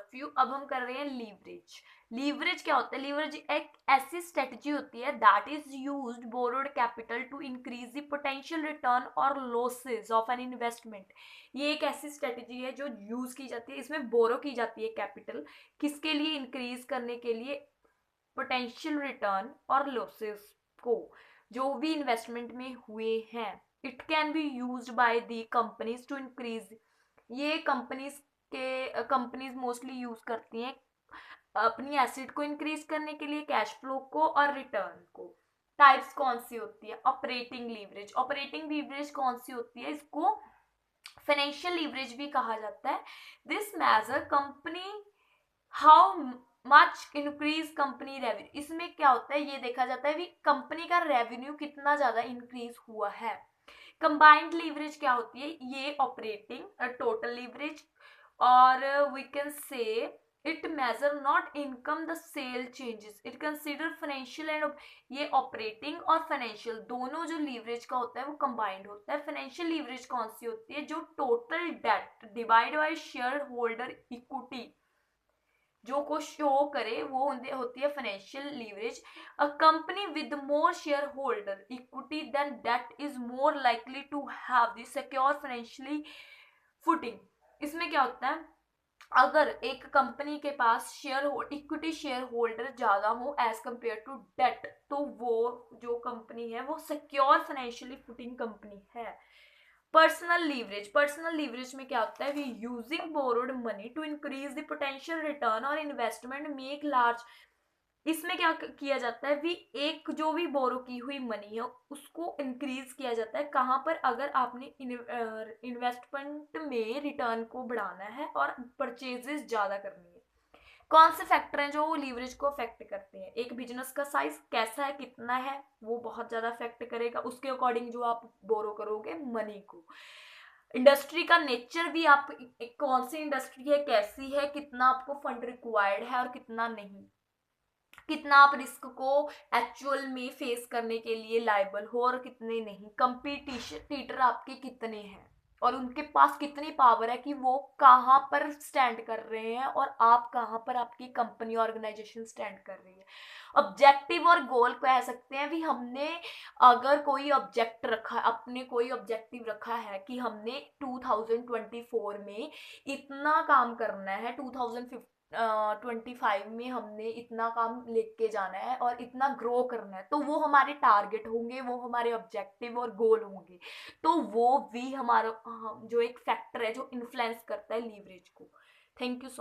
Overview. अब हम कर रहे हैं लीवरेज। लीवरेज क्या होता है? लीवरेज एक ऐसी स्ट्रेटजी होती है that is used borrowed capital to increase the potential return और लॉसेस ऑफ एन इन्वेस्टमेंट। ये एक ऐसी स्ट्रेटजी है जो यूज की जाती है, इसमें बोरो की जाती है कैपिटल, किसके लिए? इंक्रीज करने के लिए पोटेंशियल रिटर्न और लॉसेस को, जो भी इन्वेस्टमेंट में हुए हैं। It can be used by the companies to increase, ये कंपनीज मोस्टली यूज करती हैं अपनी एसेट को इंक्रीज करने के लिए, कैश फ्लो को और रिटर्न को। टाइप्स कौन सी होती है? Operating leverage. ऑपरेटिंग लीवरेज कौन सी होती है? इसको फाइनेंशियल लीवरेज भी कहा जाता है। This measure company how much increase company revenue. इसमें क्या होता है? ये देखा जाता है कि कंपनी का रेवेन्यू कितना ज्यादा इंक्रीज हुआ है। कंबाइंड लीवरेज क्या होती है? ये ऑपरेटिंग टोटल लीवरेज, और we can say it measure not income the sale changes, it consider financial and, ये ऑपरेटिंग और फाइनेंशियल दोनों जो लीवरेज का होता है वो कंबाइंड होता है। फाइनेंशियल लीवरेज कौन सी होती है? जो total debt divide by share holder equity जो को शो करे वो होती है financial leverage. A company with more share holder equity than debt is more likely to have the secure financially footing. इसमें क्या होता है? अगर एक कंपनी के पास इक्विटी शेयर होल्डर ज्यादा हो एज कंपेयर टू डेट, तो वो जो कंपनी है वो सिक्योर फाइनेंशियली फुटिंग कंपनी है। Personal leverage. पर्सनल लीवरेज में क्या होता है? We using borrowed money to increase the potential return और इन्वेस्टमेंट मेक लार्ज। इसमें क्या किया जाता है? भी एक जो भी बोरो की हुई मनी है उसको इंक्रीज किया जाता है। कहाँ पर? अगर आपने इन्वेस्टमेंट में रिटर्न को बढ़ाना है और परचेजेस ज्यादा करनी है। कौन से फैक्टर हैं जो लीवरेज को अफेक्ट करते हैं? एक, बिजनेस का साइज कैसा है, कितना है, वो बहुत ज्यादा अफेक्ट करेगा, उसके अकॉर्डिंग जो आप बोरो करोगे मनी को। इंडस्ट्री का नेचर भी, आप कौन सी इंडस्ट्री है, कैसी है, कितना आपको फंड रिक्वायर्ड है और कितना नहीं, कितना आप रिस्क को एक्चुअल में फेस करने के लिए लायबल हो और कितने नहीं, कंपटीटर आपके कितने हैं और उनके पास कितनी पावर है कि वो कहाँ पर स्टैंड कर रहे हैं और आप कहाँ पर, आपकी कंपनी ऑर्गेनाइजेशन स्टैंड कर रही है। ऑब्जेक्टिव और गोल कह सकते हैं भी, हमने अगर कोई ऑब्जेक्ट रखा, अपने कोई ऑब्जेक्टिव रखा है कि हमने 2024 में इतना काम करना है, 2025 में हमने इतना काम लेके जाना है और इतना ग्रो करना है, तो वो हमारे टारगेट होंगे, वो हमारे ऑब्जेक्टिव और गोल होंगे। तो वो भी हमारा जो एक फैक्टर है जो इन्फ्लुएंस करता है लीवरेज को। Thank you so